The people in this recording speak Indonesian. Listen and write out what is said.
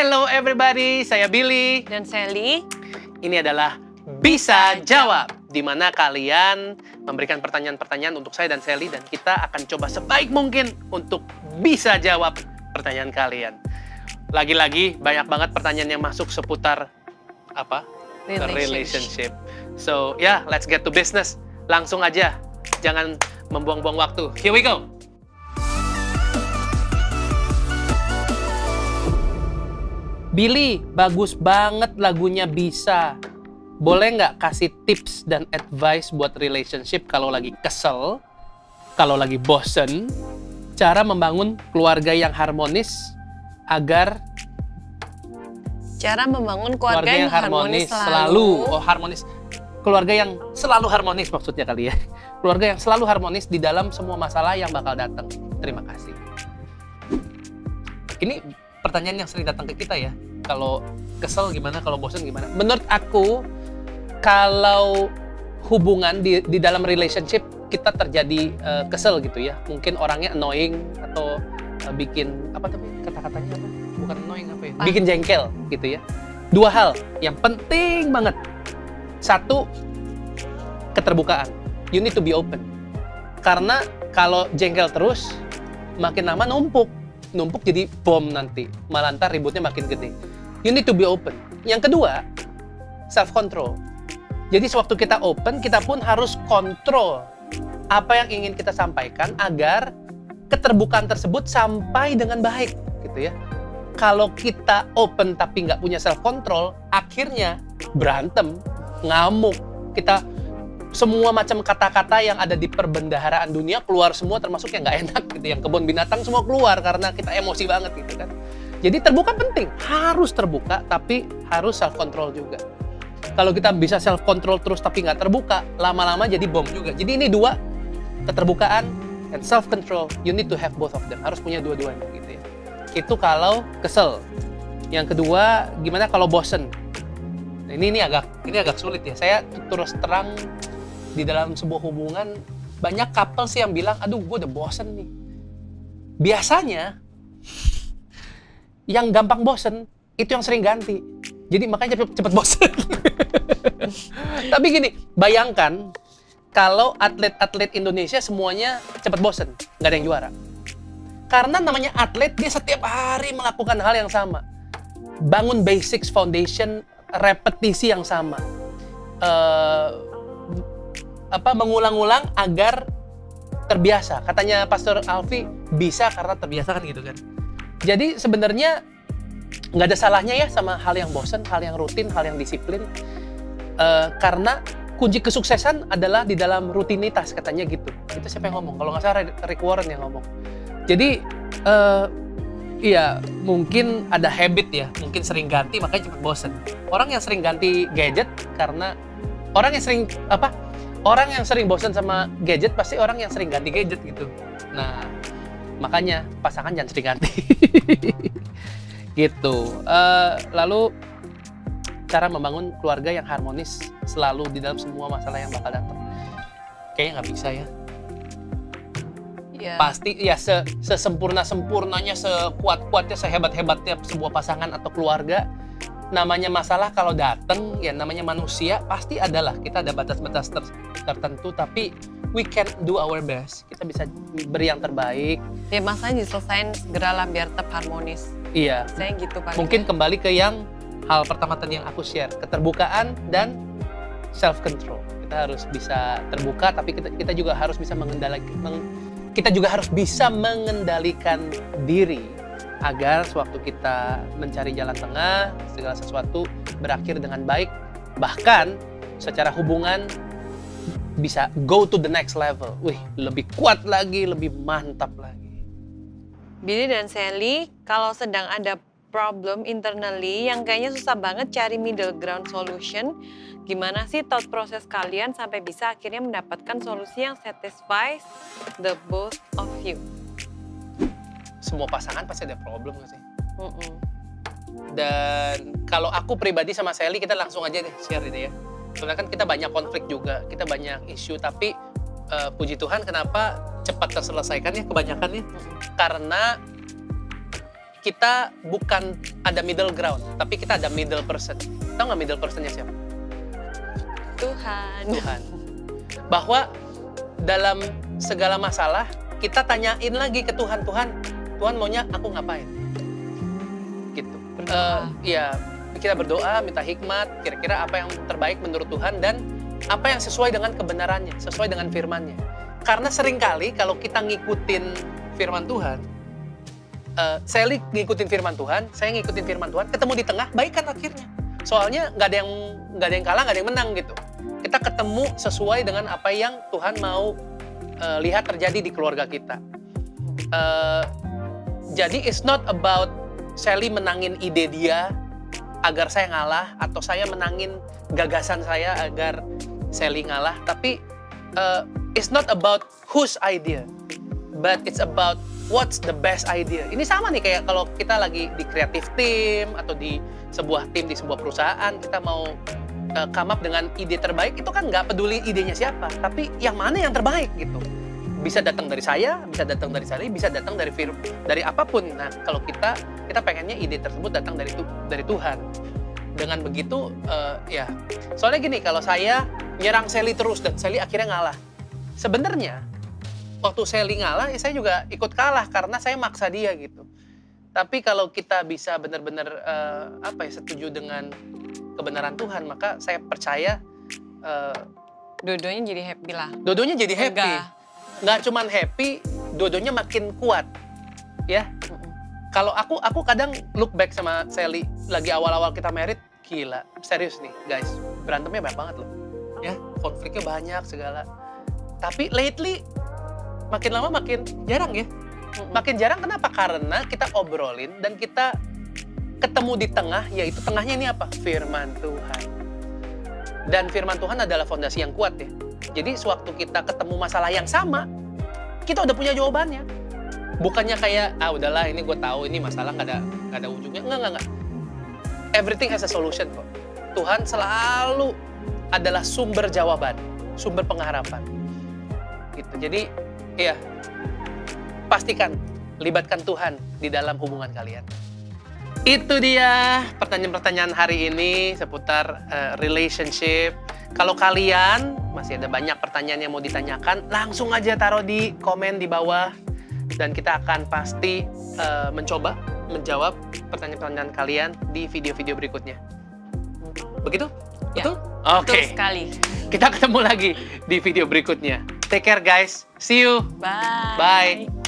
Hello everybody, saya Billy. Dan Sally. Ini adalah Bisa Jawab, di mana kalian memberikan pertanyaan-pertanyaan untuk saya dan Sally, dan kita akan coba sebaik mungkin untuk bisa jawab pertanyaan kalian. Lagi-lagi banyak banget pertanyaan yang masuk seputar apa? Relationship. So let's get to business. Langsung aja, jangan membuang-buang waktu. Here we go. Billy, bagus banget lagunya Bisa. Boleh nggak kasih tips dan advice buat relationship kalau lagi kesel, kalau lagi bosen, cara membangun keluarga yang harmonis agar Cara membangun keluarga yang harmonis selalu. Oh, harmonis. Keluarga yang selalu harmonis maksudnya kali ya. Keluarga yang selalu harmonis di dalam semua masalah yang bakal datang. Terima kasih. Ini pertanyaan yang sering datang ke kita ya. Kalau kesel gimana, kalau bosan gimana. Menurut aku, kalau hubungan di dalam relationship kita terjadi kesel gitu ya. Mungkin orangnya annoying atau bikin apa tapi kata-katanya apa? Bukan annoying apa ya? Bikin jengkel gitu ya. Dua hal yang penting banget. Satu, keterbukaan. You need to be open. Karena kalau jengkel terus, makin lama numpuk jadi bom nanti. Malah ntar ributnya makin gede. You need to be open. Yang kedua, self-control. Jadi sewaktu kita open, kita pun harus kontrol apa yang ingin kita sampaikan agar keterbukaan tersebut sampai dengan baik, gitu ya. Kalau kita open tapi nggak punya self-control, akhirnya berantem, ngamuk. Kita semua macam kata-kata yang ada di perbendaharaan dunia keluar semua, termasuk yang nggak enak gitu, yang kebun binatang semua keluar karena kita emosi banget gitu kan. Jadi terbuka penting, harus terbuka tapi harus self control juga. Kalau kita bisa self control terus tapi nggak terbuka, lama-lama jadi bom juga. Jadi ini dua, keterbukaan dan self control, you need to have both of them, harus punya dua-duanya gitu ya. Itu kalau kesel. Yang kedua, gimana kalau bosen? Nah, ini agak sulit ya. Saya terus terang, di dalam sebuah hubungan banyak couple sih yang bilang, aduh gue udah bosen nih. Biasanya yang gampang bosen itu yang sering ganti, jadi makanya cepet bosen. Tapi gini, bayangkan kalau atlet-atlet Indonesia semuanya cepet bosen, nggak ada yang juara. Karena namanya atlet, dia setiap hari melakukan hal yang sama, bangun basics, foundation, repetisi yang sama. Mengulang-ulang agar terbiasa. Katanya Pastor Alfi, bisa karena terbiasa kan gitu kan. Jadi sebenarnya nggak ada salahnya ya sama hal yang bosen, hal yang rutin, hal yang disiplin. Karena kunci kesuksesan adalah di dalam rutinitas, katanya gitu. Itu siapa yang ngomong? Kalau nggak salah Rick Warren yang ngomong. Jadi iya, mungkin ada habit ya, mungkin sering ganti makanya cepat bosen. Orang yang sering ganti gadget karena orang yang sering bosen sama gadget pasti orang yang sering ganti gadget gitu. Nah, makanya pasangan jangan sering ganti. Gitu. Lalu cara membangun keluarga yang harmonis selalu di dalam semua masalah yang bakal datang. Kayaknya nggak bisa ya. Pasti ya sesempurna-sempurnanya, sekuat-kuatnya, sehebat-hebatnya sebuah pasangan atau keluarga, namanya masalah kalau datang, ya namanya manusia, pasti adalah kita ada batas-batas tertentu, tapi we can do our best. Kita bisa beri yang terbaik. Ya masalahnya diselesain segeralah biar tetap harmonis. Iya. Saya gitu paling. Mungkin kembali ke yang hal pertama tadi yang aku share, keterbukaan dan self control. Kita harus bisa terbuka, tapi kita juga harus bisa mengendalikan diri agar sewaktu kita mencari jalan tengah, segala sesuatu berakhir dengan baik, bahkan secara hubungan bisa go to the next level. Wih, lebih kuat lagi, lebih mantap lagi. Billy dan Sally, kalau sedang ada problem internally yang kayaknya susah banget cari middle ground solution, gimana sih thought process kalian sampai bisa akhirnya mendapatkan solusi yang satisfies the both of you? Semua pasangan pasti ada problem gak sih? Dan kalau aku pribadi sama Sally, kita langsung aja deh share ini ya. Soalnya kan kita banyak konflik juga, kita banyak isu, tapi puji Tuhan kenapa cepat terselesaikan ya kebanyakannya. Karena kita bukan ada middle ground, tapi kita ada middle person. Tahu nggak middle personnya siapa? Tuhan. Tuhan. Bahwa dalam segala masalah, kita tanyain lagi ke Tuhan, Tuhan maunya aku ngapain? Gitu. Ya, kita berdoa, minta hikmat, kira-kira apa yang terbaik menurut Tuhan, dan apa yang sesuai dengan kebenarannya, sesuai dengan firman-Nya. Karena seringkali kalau kita ngikutin firman Tuhan, Sally ngikutin firman Tuhan, saya ngikutin firman Tuhan, ketemu di tengah, baikan akhirnya. Soalnya nggak ada yang kalah, nggak ada yang menang gitu. Kita ketemu sesuai dengan apa yang Tuhan mau lihat terjadi di keluarga kita. Jadi it's not about Sally menangin ide dia agar saya ngalah, atau saya menangin gagasan saya agar Sally ngalah. Tapi it's not about whose idea, but it's about what's the best idea. Ini sama nih kayak kalau kita lagi di creative team atau di sebuah tim, di sebuah perusahaan, kita mau come up dengan ide terbaik, itu kan nggak peduli idenya siapa, tapi yang mana yang terbaik gitu. Bisa datang dari saya, bisa datang dari Sally, bisa datang dari apapun. Nah, kalau kita pengennya ide tersebut datang dari Tuhan. Dengan begitu, ya, soalnya gini, kalau saya nyerang Sally terus dan Sally akhirnya ngalah, sebenarnya waktu Sally ngalah, ya saya juga ikut kalah karena saya maksa dia gitu. Tapi kalau kita bisa benar-benar setuju dengan kebenaran Tuhan, maka saya percaya dua-duanya jadi happy lah. Dua-duanya jadi happy. Nggak cuman happy, dua-duanya makin kuat. Ya. Kalau aku kadang look back sama Sally lagi awal-awal kita married, gila, serius nih guys, berantemnya banyak banget loh. Ya, konfliknya banyak segala. Tapi lately makin lama makin jarang ya. Makin jarang kenapa? Karena kita obrolin dan kita ketemu di tengah, yaitu tengahnya ini apa? Firman Tuhan. Dan firman Tuhan adalah fondasi yang kuat ya. Jadi sewaktu kita ketemu masalah yang sama, kita udah punya jawabannya. Bukannya kayak, udahlah ini gue tahu ini masalah nggak ada ujungnya. Enggak. Everything has a solution kok. Tuhan selalu adalah sumber jawaban, sumber pengharapan. Gitu. Jadi, iya, pastikan, libatkan Tuhan di dalam hubungan kalian. Itu dia pertanyaan-pertanyaan hari ini seputar relationship. Kalau kalian masih ada banyak pertanyaan yang mau ditanyakan, langsung aja taruh di komen di bawah. Dan kita akan pasti mencoba menjawab pertanyaan-pertanyaan kalian di video-video berikutnya. Begitu? Ya, betul? Oke. Betul sekali. Kita ketemu lagi di video berikutnya. Take care guys. See you. Bye. Bye.